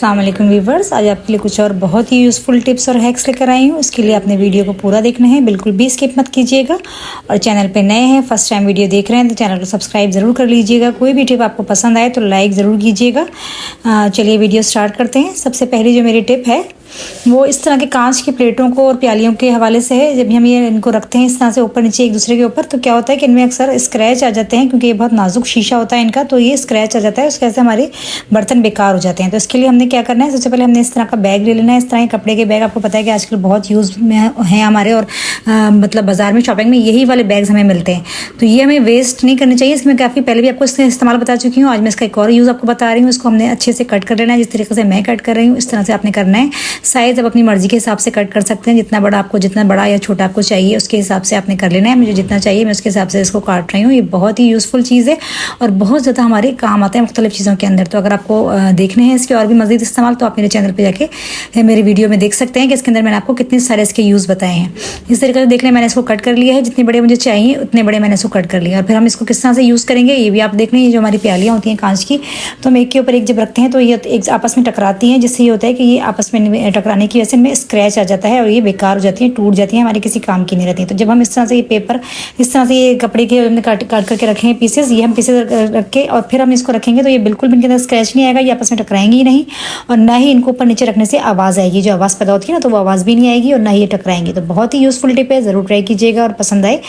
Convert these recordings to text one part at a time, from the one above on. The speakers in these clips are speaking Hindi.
अस्सलाम वालेकुम व्यूवर्स, आज आपके लिए कुछ और बहुत ही यूज़फुल टिप्स और हैक्स लेकर आई हूँ। इसके लिए आपने वीडियो को पूरा देखना है, बिल्कुल भी स्किप मत कीजिएगा। और चैनल पे नए हैं, फर्स्ट टाइम वीडियो देख रहे हैं तो चैनल को सब्सक्राइब ज़रूर कर लीजिएगा। कोई भी टिप आपको पसंद आए तो लाइक ज़रूर कीजिएगा। चलिए वीडियो स्टार्ट करते हैं। सबसे पहली जो मेरी टिप है वो इस तरह के कांच की प्लेटों को और प्यालियों के हवाले से है। जब हम ये इनको रखते हैं इस तरह से ऊपर नीचे एक दूसरे के ऊपर, तो क्या होता है कि इनमें अक्सर स्क्रैच आ जाते हैं, क्योंकि ये बहुत नाजुक शीशा होता है इनका, तो ये स्क्रैच आ जाता है, उसकी वजह से हमारे बर्तन बेकार हो जाते हैं। तो इसके लिए हमने क्या करना है, सबसे पहले हमने इस तरह का बैग ले लेना है। इस तरह के कपड़े के बैग आपको पता है कि आजकल बहुत यूज़ में हैं हमारे, और मतलब बाजार में शॉपिंग में यही वाले बैग्स हमें मिलते हैं। तो ये हमें वेस्ट नहीं करनी चाहिए। इसमें काफ़ी पहले भी आपको इसका इस्तेमाल बता चुकी हूँ, आज मैं इसका एक और यूज़ आपको बता रही हूँ। इसको हमने अच्छे से कट कर लेना है, जिस तरीके से मैं कट कर रही हूँ इस तरह से आपने करना है। साइज़ अब अपनी मर्जी के हिसाब से कट कर सकते हैं, जितना बड़ा या छोटा आपको चाहिए उसके हिसाब से आपने कर लेना है। मुझे जितना चाहिए मैं उसके हिसाब से इसको काट रही हूँ। ये बहुत ही यूज़फुल चीज़ है और बहुत ज़्यादा हमारे काम आता है मुख्तलिफ चीज़ों के अंदर। तो अगर आपको देखने हैं इसके और भी मज़ीद इस्तेमाल, तो आप मेरे चैनल पर जाके मेरे वीडियो में देख सकते हैं कि इसके अंदर मैंने आपको कितने सारे इसके यूज़ बताए हैं। इस तरीके से देख लें, मैंने इसको कट कर लिया है, जितने बड़े मुझे चाहिए उतने बड़े मैंने इसको कट कर लिया। और फिर हम इसको किस तरह से यूज़ करेंगे ये भी आप देख लें। ये जो हमारी प्यालियाँ होती हैं कांच की, तो हम एक के ऊपर एक जब रखते हैं तो ये एक आपस में टकराती हैं, जिससे ये होता है कि ये आपस में टकराने की वजह से इनमें स्क्रैच आ जाता है और ये बेकार हो जाती हैं, टूट जाती हैं, हमारे किसी काम की नहीं रहती। तो जब हम इस तरह से ये पेपर इस तरह से ये कपड़े के हमने काट करके रखे हैं पीसेस, ये हम पीसेस रख के और फिर हम इसको रखेंगे तो ये बिल्कुल भी इनके अंदर स्क्रैच नहीं आएगा, ये आपस में टकराएंगे ही नहीं, और ना ही इनको ऊपर नीचे रखने से आवाज़ आएगी। जो आवाज़ पैदा होती है ना, तो वो आवाज़ भी नहीं आएगी और ना ही ये टकराएंगे। तो बहुत ही यूज़फुल टिप है, ज़रूर ट्राई कीजिएगा और पसंद आए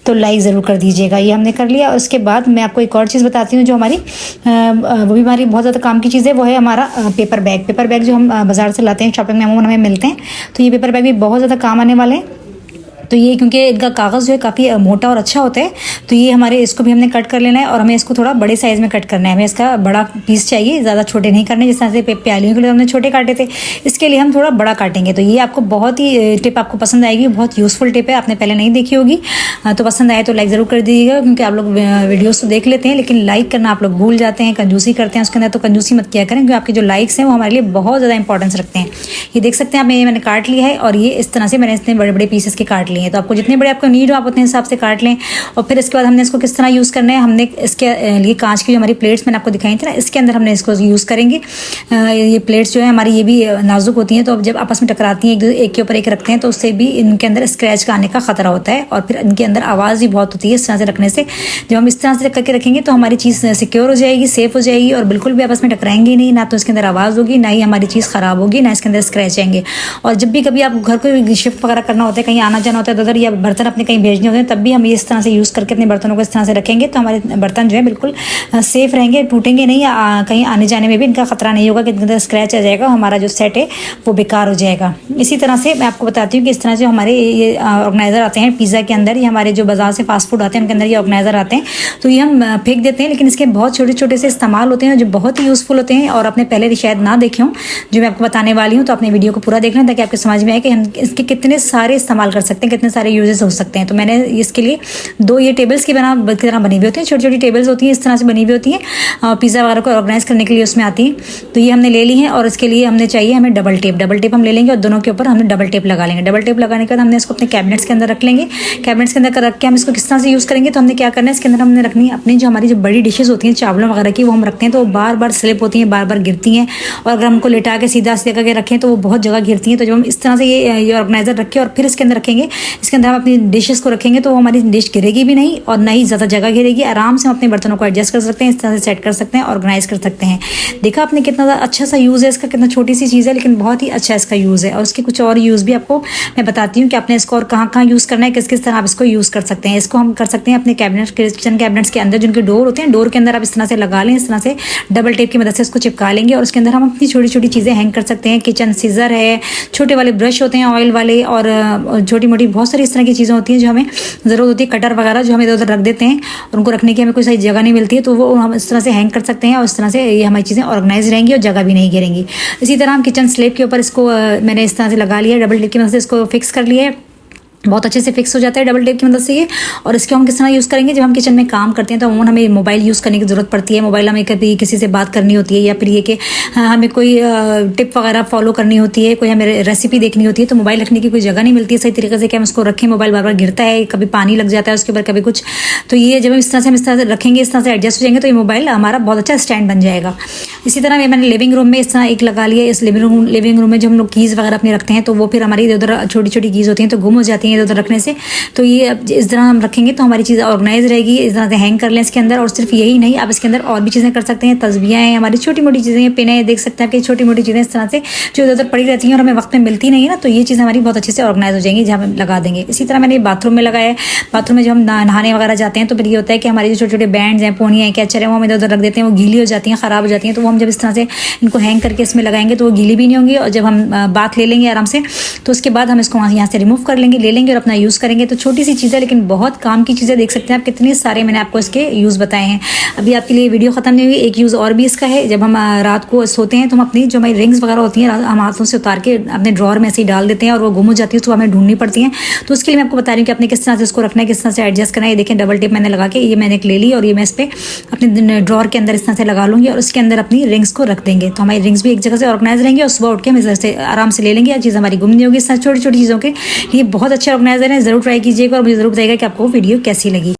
तो लाइक ज़रूर कर दीजिएगा। ये हमने कर लिया। और उसके बाद मैं आपको एक और चीज़ बताती हूँ जो हमारी वो भी हमारी बहुत ज़्यादा काम की चीज़ है, वो है हमारा पेपर बैग। पेपर बैग जो हम बाज़ार से लाते हैं, शॉपिंग में अमूमन हमें मिलते हैं, तो ये पेपर बैग भी बहुत ज़्यादा काम आने वाले हैं। तो ये क्योंकि इनका कागज़ जो है काफ़ी मोटा और अच्छा होता है, तो ये हमारे इसको भी हमने कट कर लेना है और हमें इसको थोड़ा बड़े साइज़ में कट करना है। हमें इसका बड़ा पीस चाहिए, ज़्यादा छोटे नहीं करने। जिस तरह से प्यालियों के लिए हमने छोटे काटे थे, इसके लिए हम थोड़ा बड़ा काटेंगे। तो ये आपको बहुत ही टिप आपको पसंद आएगी, बहुत यूज़फुल टिप है, आपने पहले नहीं देखी होगी। तो पसंद आए तो लाइक ज़रूर कर दीजिएगा, क्योंकि आप लोग वीडियोज़ तो देख लेते हैं लेकिन लाइक करना आप लोग भूल जाते हैं, कंजूसी करते हैं उसके अंदर। तो कंजूसी मत किया करें, क्योंकि आपके जो लाइक्स हैं वो हमारे लिए बहुत ज़्यादा इंपॉर्टेंस रखते हैं। ये देख सकते हैं आप, मैंने काट लिया है और ये इस तरह से मैंने इतने बड़े बड़े पीसेस के काट लिए हैं। तो आपको जितने बड़े आपको नीड हो आप उतने हिसाब से काट लें। और फिर इसके बाद हमने इसको किस तरह यूज़ करना है, हमने इसके लिए कांच की जो हमारी प्लेट्स मैंने आपको दिखाई थी ना, इसके अंदर हमने इसको यूज़ करेंगे। ये प्लेट्स जो है हमारी ये भी नाजुक होती हैं, तो अब जब आपस में टकराती हैं एक के ऊपर एक रखते हैं, तो उससे भी इनके अंदर स्क्रैच का आने का खतरा होता है और फिर इनके अंदर आवाज़ भी बहुत होती है। इस तरह से रखने से जब हम इस तरह से करके रखेंगे तो हमारी चीज़ सिक्योर हो जाएगी, सेफ हो जाएगी और बिल्कुल भी आपस में टकराएंगे नहीं। ना तो इसके अंदर आवाज़ होगी, ना ही हमारी चीज़ ख़राब होगी, ना इसके अंदर स्क्रैच आएंगे। और जब भी कभी आप घर को शिफ्ट वगैरह करना होता है, कहीं आना जाना होता है उधर, या बर्तन अपने कहीं भेजने होते हैं, तब भी हम ये इस तरह से यूज़ करके अपने बर्तनों को इस तरह से रखेंगे तो हमारे बर्तन जो है बिल्कुल सेफ रहेंगे, टूटेंगे नहीं, कहीं आने जाने में भी इनका खतरा नहीं होगा कि इनके अंदर स्क्रैच आ जाएगा, हमारा जो सेट है वो बेकार हो जाएगा। इसी तरह से मैं आपको बताती हूँ कि इस तरह से हमारे ये ऑर्गेनाइज़र आते हैं पिज़्ज़ा के अंदर, या हमारे जो बाजार से फास्ट फूड आते हैं उनके अंदर ये ऑर्गेनाइज़र आते हैं, तो ये हम फेंक देते हैं, लेकिन इसके बहुत छोटे छोटे से इस्तेमाल होते हैं जो बहुत ही यूज़फुल होते हैं। और आपने पहले शायद ना देखे हों जो मैं आपको बताने वाली हूँ, तो अपने वीडियो को पूरा देख लें ताकि आपको समझ में आए कि हम इसके कितने सारे इस्तेमाल कर सकते हैं, कितने सारे यूजेस हो सकते हैं। तो मैंने इसके लिए दो ये टेबल्स की तरह बनी हुई होती हैं, छोटी छोटी टेबल्स होती हैं, इस तरह से बनी हुई होती हैं, पिज़्ज़ा वगैरह को ऑर्गेनाइज करने के लिए उसमें आती हैं। तो ये हमने ले ली है और इसके लिए हमने चाहिए हमें डबल टेप हम ले लेंगे और दोनों के ऊपर हमने डबल टेप लगा लेंगे। डबल टेप लगाने के बाद हमने इसको अपने कैबिनेट्स के अंदर रख लेंगे। कैबिनेट्स के अंदर रख के हम इसको किस तरह से यूज़ करेंगे, तो हमने क्या करना है, इसके अंदर हमने रखनी है अपनी जो हमारी जो बड़ी डिशेज़ होती हैं चावलों वगैरह की, वो हम रखते हैं तो वो बार बार स्लिप होती हैं, बार बार गिरती हैं, और अगर हमको लेटा के सीधा करके रखें तो वो बहुत जगह गिरती हैं। तो जब हम इस तरह से ये ऑर्गेनाइज़र रखें और फिर इसके अंदर रखेंगे, इसके अंदर हम अपनी डिशेज़ को रखेंगे तो हमारी डिश गिरेगी भी नहीं और ना ही ज़्यादा जगह घेरेगी। आराम से हम अपने बर्तनों को एडजस्ट कर सकते हैं, इस तरह से सेट कर सकते हैं, ऑर्गेनाइज कर सकते हैं। देखा आपने कितना अच्छा सा यूज़ है इसका, कितना छोटी सी चीज़ है लेकिन बहुत ही अच्छा इसका यूज़ है। और उसके कुछ और यूज़ भी आपको मैं बताती हूँ कि आपने इसको और कहाँ यूज़ करना है, किस किस तरह आप इसको यूज़ कर सकते हैं। इसको हम कर सकते हैं अपने कैबिनेट, किचन कैबिनेट्स के अंदर जिनके डोर होते हैं, डोर के अंदर आप इस तरह से लगा लें, इस तरह से डबल टेप की मदद से इसको चिपका लेंगे और उसके अंदर हम अपनी छोटी छोटी चीज़ें हैंग कर सकते हैं। किचन सीजर है, छोटे वाले ब्रश होते हैं ऑयल वाले, और छोटी मोटी बहुत सारी इस तरह की चीज़ें होती हैं जो हमें ज़रूरत होती है, कटर वगैरह जो हमें इधर उधर रख देते हैं और उनको रखने की हमें कोई सही जगह नहीं मिलती है, तो वो हम इस तरह से हैंग कर सकते हैं और इस तरह से ये हमारी चीज़ें ऑर्गेनाइज रहेंगी और जगह भी नहीं गिरेंगी। इसी तरह हम किचन स्लैब के ऊपर इसको मैंने इस तरह से लगा लिया, डबल टेप की मदद से इसको फिक्स कर लिया है। बहुत अच्छे से फिक्स हो जाता है डबल टेप की मदद से ये। और इसको हम किस तरह यूज़ करेंगे, जब हम किचन में काम करते हैं तो अमूमन हमें मोबाइल यूज़ करने की ज़रूरत पड़ती है। मोबाइल हमें कभी किसी से बात करनी होती है, या फिर ये कि हमें कोई टिप वगैरह फॉलो करनी होती है, कोई हमें रेसिपी देखनी होती है, तो मोबाइल रखने की कोई जगह नहीं मिलती है सही तरीके से कि हम उसको रखें। मोबाइल बार बार गिरता है, कभी पानी लग जाता है उसके ऊपर, कभी कुछ। तो ये जब हम इस तरह से रखेंगे, इस तरह से एडजस्ट हो जाएंगे, तो ये मोबाइल हमारा बहुत अच्छा स्टैंड बन जाएगा। इसी तरह मैंने लिविंग रूम में इस तरह एक लगा लिया। इस लिविंग रूम में जो हम लोग कीज़ वगैरह अपनी रखते हैं, तो वो फिर हमारी इधर उधर छोटी छोटी कीज़ होती हैं तो गुम हो जाती हैं इधर उधर रखने से। तो ये इस तरह हम रखेंगे तो हमारी चीज़ ऑर्गेनाइज रहेगी। इस तरह से हैंग कर लें इसके अंदर। और सिर्फ यही नहीं, आप इसके अंदर और भी चीज़ें कर सकते हैं। तस्बीहें हैं, हमारी छोटी मोटी चीज़ें हैं, पेन है, देख सकते हैं कि छोटी मोटी चीज़ें इस तरह से जो इधर उधर पड़ी रहती हैं और हमें वक्त में मिलती नहीं है ना, तो ये चीज़ें हमारी बहुत अच्छे से ऑर्गेनाइज हो जाएंगी जहाँ हम लगा देंगे। इसी तरह मैंने बाथरूम में लगाया है। बाथरूम में जब हम नहाने वगैरह जाते हैं तो फिर ये होता है कि हमारी जो छोटे छोटे बैंड्स हैं, पोनियाँ हैं, कैचर हैं, वो हम इधर उधर रख देते हैं, वो गीली हो जाती हैं, ख़राब हो जाती हैं। तो वो हम जब इस तरह से इनको हैंग करके इसमें लगाएंगे तो वो गीली भी नहीं होंगी। और जब हम बाथ ले लेंगे आराम से, तो उसके बाद हम इसको यहाँ से रिमूव कर लेंगे, ले लेंगे और अपना यूज़ करेंगे। तो छोटी सी चीज़ है लेकिन बहुत काम की चीज़ें। देख सकते हैं आप कितने सारे मैंने आपको इसके यूज़ बताए हैं। अभी आपके लिए वीडियो ख़त्म नहीं हुई, एक यूज़ और भी इसका है। जब हम रात को सोते हैं तो हम अपनी जो हमारी रिंग्स वगैरह होती हैं हम हाथों से उतार के अपने ड्रॉर में ऐसे ही डाल देते हैं और वो गुम हो जाती है, तो हमें ढूंढनी पड़ती हैं। तो उसके लिए मैं आपको बता रही हूँ कि आपने किस तरह से इसको रखना है, किस तरह से एडजस्ट करना है। ये देखें डबल टेप मैंने लगा के ये मैंने एक ले ली और ये मैं इस पर अपने ड्रॉर के अंदर इस तरह से लगा लूँगी और उसके अंदर अपनी रिंग्स को रख देंगे। तो हमारी रिंग्स भी एक जगह से ऑर्गेनाइज रहेंगी और सुबह उठ के हम इस से आराम से ले लेंगे, या चीज़ हमारी गुम नहीं होगी। इस तरह छोटी छोटी चीज़ों के लिए बहुत अच्छे ऑर्गेनाइजर हैं। ज़रूर ट्राई कीजिएगा और मुझे ज़रूर बताइएगा कि आपको वीडियो कैसी लगी।